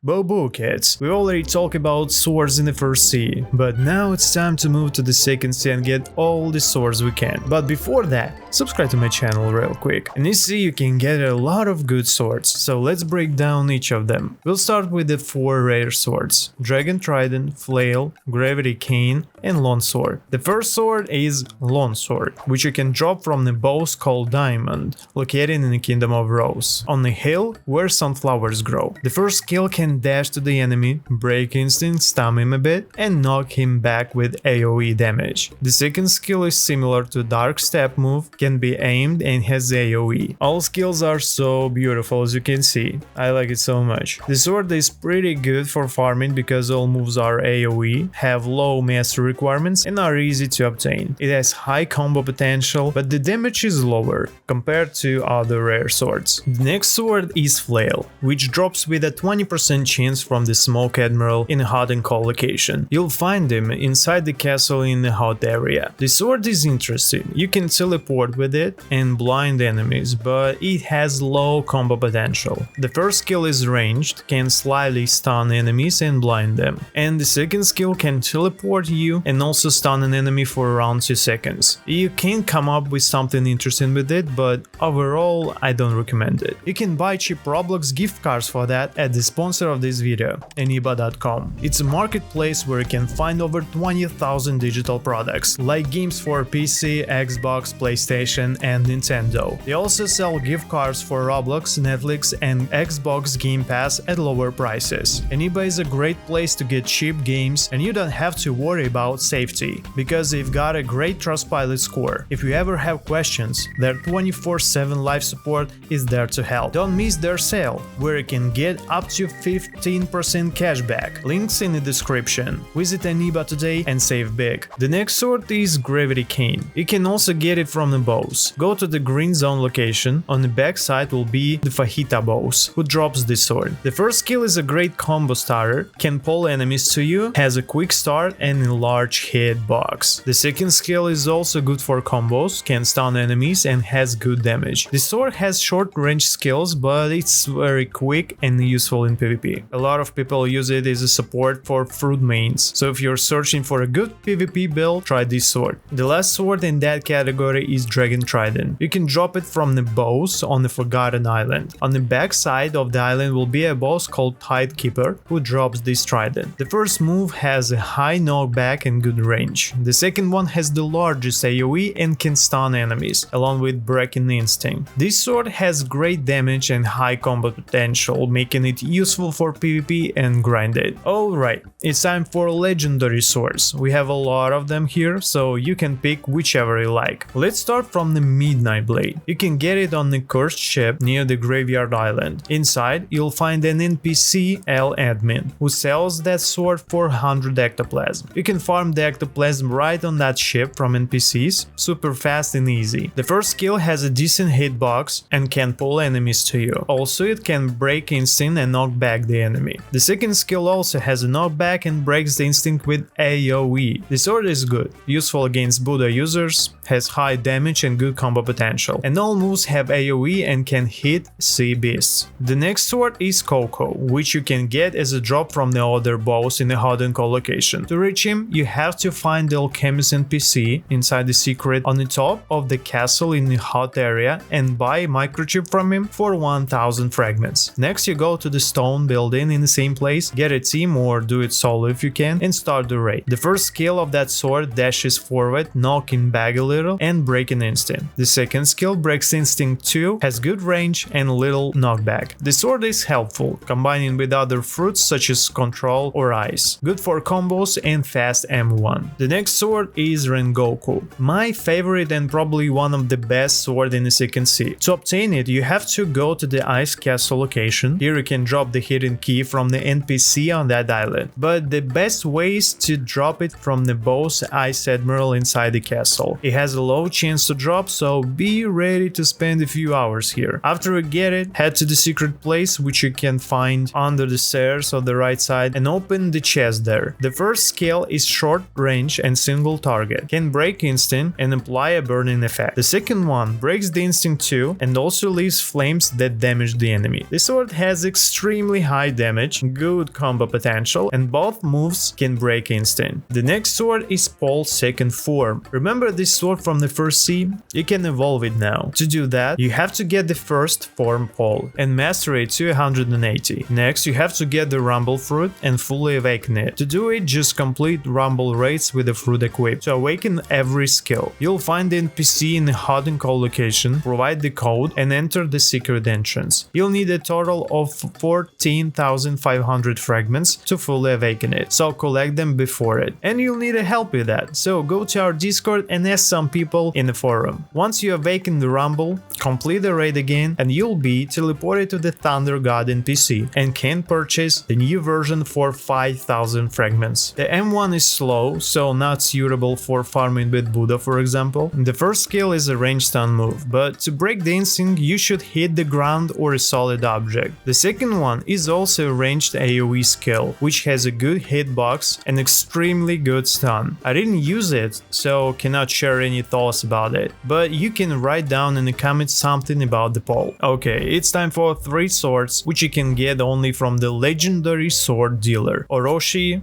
Bobo kids, we already talked about swords in the first sea, but now it's time to move to the second sea and get all the swords we can. But before that, subscribe to my channel real quick. In this sea you can get a lot of good swords, so let's break down each of them. We'll start with the 4 rare swords: Dragon Trident, Flail, Gravity Cane, and Longsword. The first sword is Longsword, which you can drop from the boss called Diamond, located in the Kingdom of Rose, on the hill where sunflowers grow. The first skill can dash to the enemy, break instinct, stun him a bit, and knock him back with AoE damage. The second skill is similar to Dark Step move, can be aimed and has AoE. All skills are so beautiful as you can see, I like it so much. The sword is pretty good for farming because all moves are AoE, have low mastery requirements and are easy to obtain. It has high combo potential, but the damage is lower compared to other rare swords. The next sword is Flail, which drops with a 20% chance from the Smoke Admiral in a hot and cold location. You'll find him inside the castle in the hot area. The sword is interesting, you can teleport with it and blind enemies, but it has low combo potential. The first skill is ranged, can slightly stun enemies and blind them, and the second skill can teleport you and also stun an enemy for around 2 seconds. You can come up with something interesting with it, but overall I don't recommend it. You can buy cheap Roblox gift cards for that at the sponsor of this video, eniba.com. It's a marketplace where you can find over 20,000 digital products, like games for PC, Xbox, PlayStation and Nintendo. They also sell gift cards for Roblox, Netflix and Xbox Game Pass at lower prices. Eniba is a great place to get cheap games and you don't have to worry about safety, because they've got a great Trustpilot score. If you ever have questions, their 24/7 live support is there to help. Don't miss their sale, where you can get up to 15% cashback. Links in the description. Visit Eniba today and save big. The next sword is Gravity Cane. You can also get it from the boss. Go to the green zone location. On the back side will be the Fajita boss, who drops this sword. The first skill is a great combo starter, can pull enemies to you, has a quick start and a large hitbox. The second skill is also good for combos, can stun enemies and has good damage. The sword has short range skills, but it's very quick and useful in PvP. A lot of people use it as a support for fruit mains, so if you're searching for a good PvP build, try this sword. The last sword in that category is Dragon Trident. You can drop it from the boss on the Forgotten Island. On the back side of the island will be a boss called Tidekeeper, who drops this trident. The first move has a high knockback and good range. The second one has the largest AoE and can stun enemies, along with Breaking Instinct. This sword has great damage and high combo potential, making it useful for PvP and grinded. Alright, it's time for legendary swords. We have a lot of them here, so you can pick whichever you like. Let's start from the Midnight Blade. You can get it on the cursed ship near the Graveyard Island. Inside, you'll find an NPC L admin, who sells that sword for 100 ectoplasm. You can farm the ectoplasm right on that ship from NPCs, super fast and easy. The first skill has a decent hitbox and can pull enemies to you. Also, it can break instinct and knock back the enemy. The second skill also has a knockback and breaks the instinct with AoE. The sword is good, useful against Buddha users, has high damage and good combo potential, and all moves have AoE and can hit sea beasts. The next sword is Koko, which you can get as a drop from the other boss in the hot and cold location. To reach him, you have to find the alchemist NPC inside the secret on the top of the castle in the hot area and buy a microchip from him for 1000 fragments. Next, you go to the stone building in the same place, get a team or do it solo if you can, and start the raid. The first skill of that sword dashes forward, knocking back a little and breaking instinct. The second skill breaks instinct too, has good range and little knockback. The sword is helpful, combining with other fruits such as control or ice. Good for combos and fast M1. The next sword is Rengoku, my favorite and probably one of the best sword in the second sea. To obtain it, you have to go to the ice castle location. Here you can drop the hidden key from the NPC on that island, but the best way is to drop it from the boss Ice Admiral inside the castle. It has a low chance to drop, so be ready to spend a few hours here. After you get it, head to the secret place, which you can find under the stairs on the right side, and open the chest there. The first skill is short range and single target, can break instinct and apply a burning effect. The second one breaks the instinct too and also leaves flames that damage the enemy. The sword has extremely high damage, good combo potential, and both moves can break instant. The next sword is Paul's second form. Remember this sword from the first sea? You can evolve it now. To do that, you have to get the first form Paul and master it to 180. Next, you have to get the Rumble Fruit and fully awaken it. To do it, just complete Rumble raids with the fruit equipped to awaken every skill. You'll find the NPC in the hot and cold location, provide the code, and enter the secret entrance. You'll need a total of 14,500 fragments to fully awaken it, so collect them before it. And you'll need a help with that, so go to our Discord and ask some people in the forum. Once you awaken the Rumble, complete the raid again, and you'll be teleported to the Thunder God NPC and can purchase the new version for 5,000 fragments. The M1 is slow, so not suitable for farming with Buddha, for example. The first skill is a ranged stun move, but to break the instinct you should hit the ground or a solid object. The second one is also a ranged AoE skill, which has a good hitbox and extremely good stun. I didn't use it, so cannot share any thoughts about it, but you can write down in the comments something about the poll. Okay, it's time for 3 swords, which you can get only from the legendary sword dealer: Oroshi,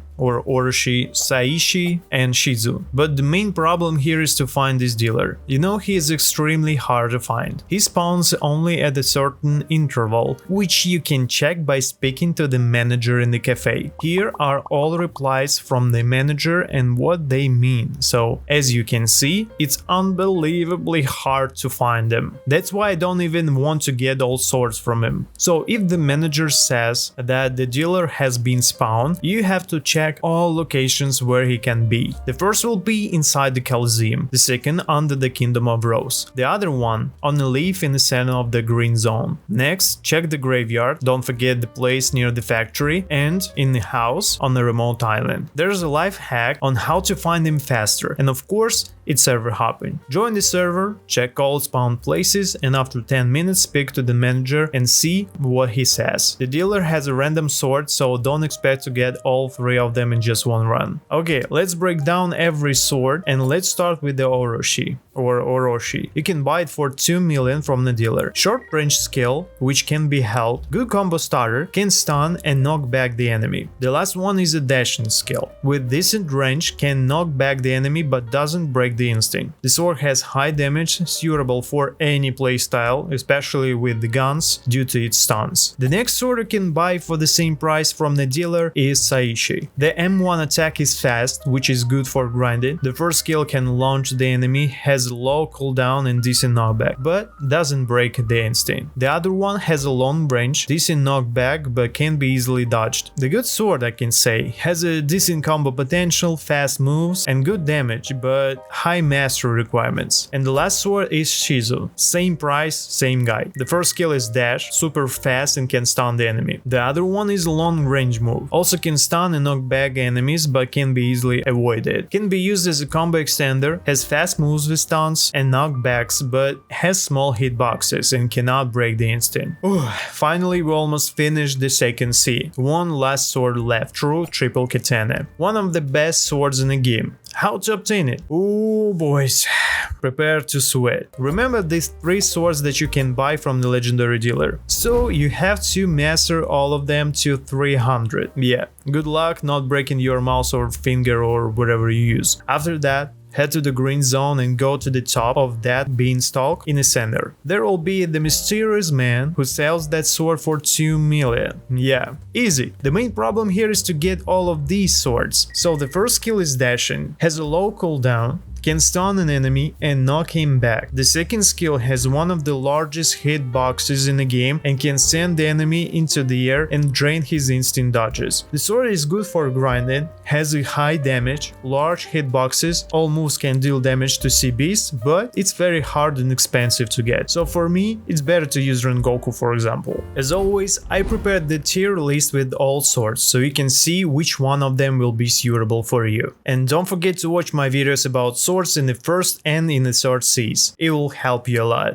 Saishi, and Shizu. But the main problem here is to find this dealer. You know, he is extremely hard to find. He spawns only at a certain interval, which you can check by speaking to the manager in the cafe. Here are all replies from the manager and what they mean. So, as you can see, it's unbelievably hard to find them. That's why I don't even want to get all swords from him. So, if the manager says that the dealer has been spawned, you have to check all locations where he can be. The first will be inside the Coliseum, the second under the Kingdom of Rose, the other one on a leaf in the center of the green zone. Next, check the graveyard, don't forget the place near the factory, and in the house on the remote island. There's a life hack on how to find him faster, and of course, it's server hopping. Join the server, check all spawn places, and after 10 minutes speak to the manager and see what he says. The dealer has a random sword, so don't expect to get all 3 of them in just one run. Okay, let's break down every sword, and let's start with the Oroshi. You can buy it for 2 million from the dealer. Short range skill, which can be held, good combo starter, can stun and knock back the enemy. The last one is a dashing skill. With decent range, can knock back the enemy but doesn't break the instinct. The sword has high damage, suitable for any playstyle, especially with the guns, due to its stuns. The next sword you can buy for the same price from the dealer is Saishi. The M1 attack is fast, which is good for grinding. The first skill can launch the enemy, has low cooldown and decent knockback, but doesn't break the instinct. The other one has a long range, decent knockback, but can be easily dodged. The good sword, I can say, has a decent combo potential, fast moves, and good damage, but high mastery requirements. And the last sword is Shizu. Same price, same guy. The first skill is dash, super fast and can stun the enemy. The other one is long range move. Also can stun and knock back enemies, but can be easily avoided. Can be used as a combo extender, has fast moves with stuns and knockbacks, but has small hitboxes and cannot break the instant. Finally, we almost finished the second C. One last sword left, true triple Katana. One of the best swords in the game. How to obtain it? Ooh, boys, prepare to sweat. Remember these 3 swords that you can buy from the legendary dealer. So you have to master all of them to 300. Yeah, good luck not breaking your mouse or finger or whatever you use. After that, head to the green zone and go to the top of that beanstalk in the center. There will be the mysterious man who sells that sword for 2 million. Yeah, easy. The main problem here is to get all of these swords. So the first skill is dashing, has a low cooldown, can stun an enemy and knock him back. The second skill has one of the largest hitboxes in the game and can send the enemy into the air and drain his instant dodges. The sword is good for grinding, has a high damage, large hitboxes, all moves can deal damage to CBs, but it's very hard and expensive to get. So for me, it's better to use Rengoku, for example. As always, I prepared the tier list with all swords, so you can see which one of them will be suitable for you. And don't forget to watch my videos about swords in the first and in the third Cs. It will help you a lot.